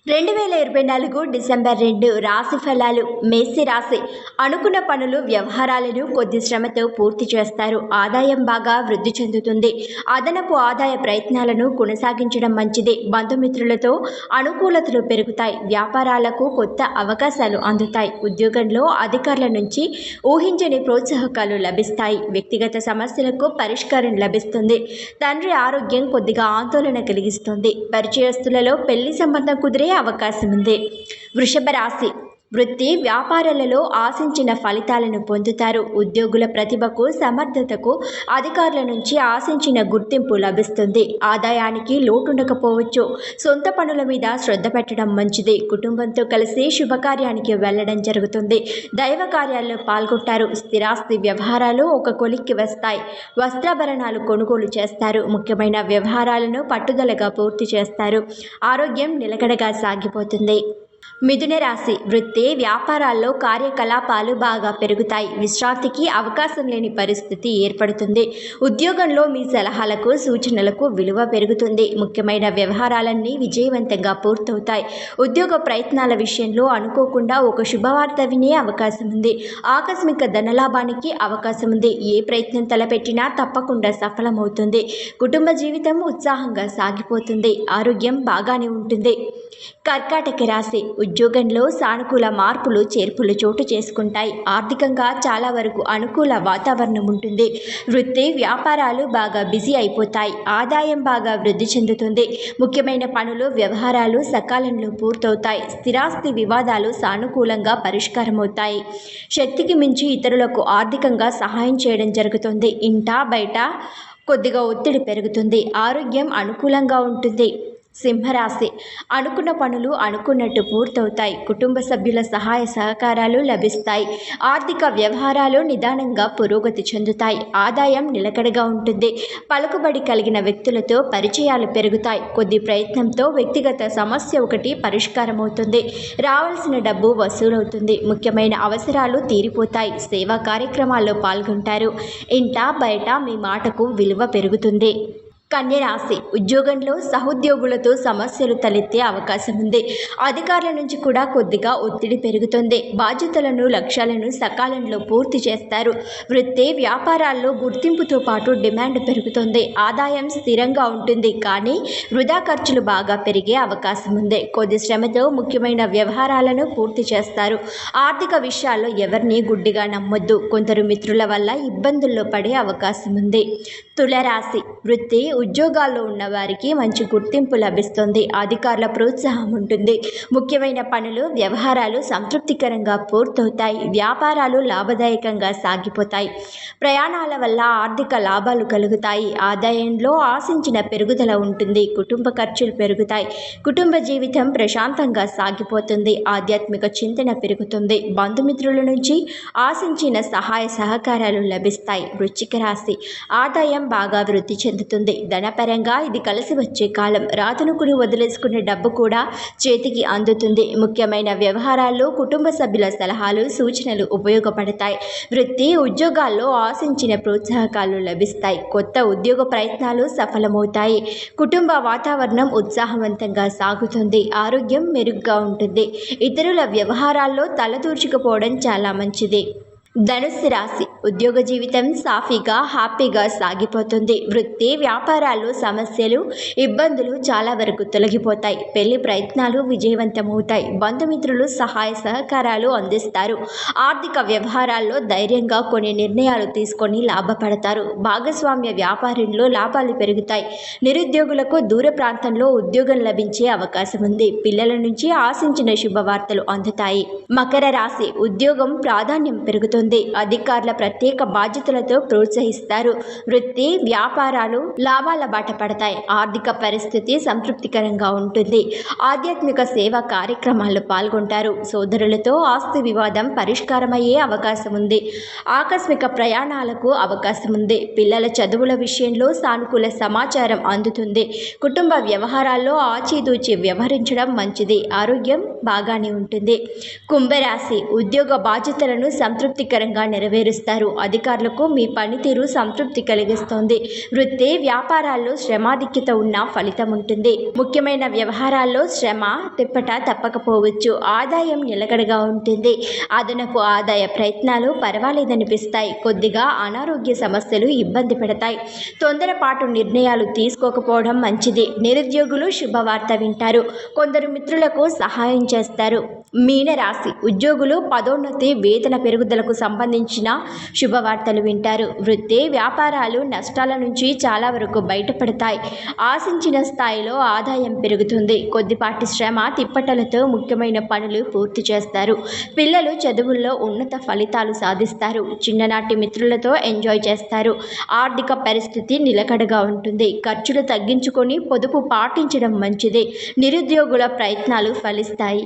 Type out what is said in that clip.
2024 December 2 రాశి ఫలాలు. మేష రాశి. అనుకున్న పనులు వ్యవహారాలను కొద్ది శ్రమతో పూర్తి చేస్తారు. ఆదాయం బాగా వృద్ధి చెందుతుంది. అదనపు ఆదాయ ప్రయత్నాలను కొనసాగించడం మంచిది. బంధుమిత్రులతో అనుకూలతలు పెరుగుతాయి. వ్యాపారాలకు కొత్త అవకాశాలు అందుతాయి. ఉద్యోగంలో అధికారుల నుంచి ఊహించని ప్రోత్సాహకాలు లభిస్తాయి. వ్యక్తిగత సమస్యలకు పరిష్కారం లభిస్తుంది. తండ్రి ఆరోగ్యం కొద్దిగా ఆందోళన కలిగిస్తుంది. పరిచయస్తులలో పెళ్లి సంబంధం కుదిరే అవకాశం ఉంది. వృషభ రాశి. వృత్తి వ్యాపారాలలో ఆశించిన ఫలితాలను పొందుతారు. ఉద్యోగుల ప్రతిభకు సమర్థతకు అధికారుల నుంచి ఆశించిన గుర్తింపు లభిస్తుంది. ఆదాయానికి లోటుండకపోవచ్చు. సొంత పనుల మీద శ్రద్ధ పెట్టడం మంచిది. కుటుంబంతో కలిసి శుభకార్యానికి వెళ్లడం జరుగుతుంది. దైవ కార్యాల్లో పాల్గొంటారు. స్థిరాస్తి వ్యవహారాలు ఒక కొలిక్కి వస్తాయి. వస్త్రాభరణాలు కొనుగోలు చేస్తారు. ముఖ్యమైన వ్యవహారాలను పట్టుదలగా పూర్తి చేస్తారు. ఆరోగ్యం నిలకడగా సాగిపోతుంది. మిథున రాశి. వృత్తి వ్యాపారాల్లో కార్యకలాపాలు బాగా పెరుగుతాయి. విశ్రాంతికి అవకాశం లేని పరిస్థితి ఏర్పడుతుంది. ఉద్యోగంలో మీ సలహాలకు సూచనలకు విలువ పెరుగుతుంది. ముఖ్యమైన వ్యవహారాలన్నీ విజయవంతంగా పూర్తవుతాయి. ఉద్యోగ ప్రయత్నాల విషయంలో అనుకోకుండా ఒక శుభవార్త వినే అవకాశం ఉంది. ఆకస్మిక ధనలాభానికి అవకాశం ఉంది. ఏ ప్రయత్నం తలపెట్టినా తప్పకుండా సఫలమవుతుంది. కుటుంబ జీవితం ఉత్సాహంగా సాగిపోతుంది. ఆరోగ్యం బాగానే ఉంటుంది. కర్కాటక రాశి. ఉద్యోగంలో సానుకూల మార్పులు చేర్పులు చోటు చేసుకుంటాయి. ఆర్థికంగా చాలా వరకు అనుకూల వాతావరణం ఉంటుంది. వృత్తి వ్యాపారాలు బాగా బిజీ అయిపోతాయి. ఆదాయం బాగా వృద్ధి చెందుతుంది. ముఖ్యమైన పనులు వ్యవహారాలు సకాలంలో పూర్తవుతాయి. స్థిరాస్తి వివాదాలు సానుకూలంగా పరిష్కారమవుతాయి. శక్తికి మించి ఇతరులకు ఆర్థికంగా సహాయం చేయడం జరుగుతుంది. ఇంట బయట కొద్దిగా ఒత్తిడి పెరుగుతుంది. ఆరోగ్యం అనుకూలంగా ఉంటుంది. సింహరాశి. అనుకున్న పనులు అనుకున్నట్టు పూర్తవుతాయి. కుటుంబ సభ్యుల సహాయ సహకారాలు లభిస్తాయి. ఆర్థిక వ్యవహారాలు నిదానంగా పురోగతి చెందుతాయి. ఆదాయం నిలకడగా ఉంటుంది. పలుకుబడి కలిగిన వ్యక్తులతో పరిచయాలు పెరుగుతాయి. కొద్ది ప్రయత్నంతో వ్యక్తిగత సమస్య ఒకటి పరిష్కారమవుతుంది. రావాల్సిన డబ్బు వసూలవుతుంది. ముఖ్యమైన అవసరాలు తీరిపోతాయి. సేవా కార్యక్రమాల్లో పాల్గొంటారు. ఇంట బయట మీ మాటకు విలువ పెరుగుతుంది. కన్యరాశి. ఉద్యోగంలో సహోద్యోగులతో సమస్యలు తలెత్తే అవకాశం ఉంది. అధికారుల నుంచి కూడా కొద్దిగా ఒత్తిడి పెరుగుతుంది. బాధ్యతలను లక్ష్యాలను సకాలంలో పూర్తి చేస్తారు. వృత్తి వ్యాపారాల్లో గుర్తింపుతో పాటు డిమాండ్ పెరుగుతుంది. ఆదాయం స్థిరంగా ఉంటుంది. కానీ వృధా ఖర్చులు బాగా పెరిగే అవకాశం ఉంది. కొద్ది శ్రమతో ముఖ్యమైన వ్యవహారాలను పూర్తి చేస్తారు. ఆర్థిక విషయాల్లో ఎవరిని గుడ్డిగా నమ్మొద్దు. కొందరు మిత్రుల వల్ల ఇబ్బందుల్లో పడే అవకాశం ఉంది. తులరాశి. వృత్తి ఉద్యోగాల్లో ఉన్న వారికి మంచి గుర్తింపు లభిస్తుంది. అధికారుల ప్రోత్సాహం ఉంటుంది. ముఖ్యమైన పనులు వ్యవహారాలు సంతృప్తికరంగా పూర్తవుతాయి. వ్యాపారాలు లాభదాయకంగా సాగిపోతాయి. ప్రయాణాల వల్ల ఆర్థిక లాభాలు కలుగుతాయి. ఆదాయంలో ఆశించిన పెరుగుదల ఉంటుంది. కుటుంబ ఖర్చులు పెరుగుతాయి. కుటుంబ జీవితం ప్రశాంతంగా సాగిపోతుంది. ఆధ్యాత్మిక చింతన పెరుగుతుంది. బంధుమిత్రుల నుంచి ఆశించిన సహాయ సహకారాలు లభిస్తాయి. వృశ్చిక రాశి. ఆదాయం బాగా వృద్ధి చెందుతుంది. ధనపరంగా ఇది కలిసి వచ్చే కాలం. రాతనుకుని వదిలేసుకునే డబ్బు కూడా చేతికి అందుతుంది. ముఖ్యమైన వ్యవహారాల్లో కుటుంబ సభ్యుల సలహాలు సూచనలు ఉపయోగపడతాయి. వృత్తి ఉద్యోగాల్లో ఆశించిన ప్రోత్సాహకాలు లభిస్తాయి. కొత్త ఉద్యోగ ప్రయత్నాలు సఫలమవుతాయి. కుటుంబ వాతావరణం ఉత్సాహవంతంగా సాగుతుంది. ఆరోగ్యం మెరుగ్గా ఉంటుంది. ఇతరుల వ్యవహారాల్లో తలదూర్చుకుపోవడం చాలా మంచిది. ధనుస్సు రాశి. ఉద్యోగ జీవితం సాఫీగా హ్యాపీగా సాగిపోతుంది. వృత్తి వ్యాపారాల్లో సమస్యలు ఇబ్బందులు చాలా వరకు తొలగిపోతాయి. పెళ్లి ప్రయత్నాలు విజయవంతమవుతాయి. బంధుమిత్రులు సహాయ సహకారాలు అందిస్తారు. ఆర్థిక వ్యవహారాల్లో ధైర్యంగా కొన్ని నిర్ణయాలు తీసుకొని లాభపడతారు. భాగస్వామ్య వ్యాపారంలో లాభాలు పెరుగుతాయి. నిరుద్యోగులకు దూర ప్రాంతంలో ఉద్యోగం లభించే అవకాశం ఉంది. పిల్లల నుంచి ఆశించిన శుభవార్తలు అందుతాయి. మకర రాశి. ఉద్యోగం ప్రాధాన్యం పెరుగుతుంది. అధికారుల ప్రత్యేక బాధ్యతలతో ప్రోత్సహిస్తారు. వృత్తి వ్యాపారాలు లాభాల బాట పడతాయి. ఆర్థిక పరిస్థితి సంతృప్తికరంగా ఉంటుంది. ఆధ్యాత్మిక సేవా కార్యక్రమాల్లో పాల్గొంటారు. సోదరులతో ఆస్తి వివాదం పరిష్కారమయ్యే అవకాశం ఉంది. ఆకస్మిక ప్రయాణాలకు అవకాశం ఉంది. పిల్లల చదువుల విషయంలో సానుకూల సమాచారం అందుతుంది. కుటుంబ వ్యవహారాల్లో ఆచితూచి వ్యవహరించడం మంచిది. ఆరోగ్యం బాగానే ఉంటుంది. కుంభరాశి. ఉద్యోగ బాధ్యతలను సంతృప్తికరంగా విజయకరంగా నెరవేరుస్తారు. అధికారులకు మీ పనితీరు సంతృప్తి కలిగిస్తోంది. వృత్తి వ్యాపారాల్లో శ్రమాధిక్యత ఉన్న ఫలితం ఉంటుంది. ముఖ్యమైన వ్యవహారాల్లో శ్రమ తిప్పట తప్పకపోవచ్చు. ఆదాయం నిలకడగా ఉంటుంది. అదనపు ఆదాయ ప్రయత్నాలు పర్వాలేదనిపిస్తాయి. కొద్దిగా అనారోగ్య సమస్యలు ఇబ్బంది పెడతాయి. తొందరపాటు నిర్ణయాలు తీసుకోకపోవడం మంచిది. నిరుద్యోగులు శుభవార్త వింటారు. కొందరు మిత్రులకు సహాయం చేస్తారు. మీనరాశి ఉద్యోగులు పదోన్నతి వేతన పెరుగుదలకు సంబంధించిన శుభవార్తలు వింటారు. వృత్తి వ్యాపారాలు నష్టాల నుంచి చాలా వరకు బయటపడతాయి. ఆశించిన స్థాయిలో ఆదాయం పెరుగుతుంది. కొద్దిపాటి శ్రమ తిప్పటలతో ముఖ్యమైన పనులు పూర్తి చేస్తారు. పిల్లలు చదువుల్లో ఉన్నత ఫలితాలు సాధిస్తారు. చిన్ననాటి మిత్రులతో ఎంజాయ్ చేస్తారు. ఆర్థిక పరిస్థితి నిలకడగా ఉంటుంది. ఖర్చులు తగ్గించుకొని పొదుపు పాటించడం మంచిది. నిరుద్యోగుల ప్రయత్నాలు ఫలిస్తాయి.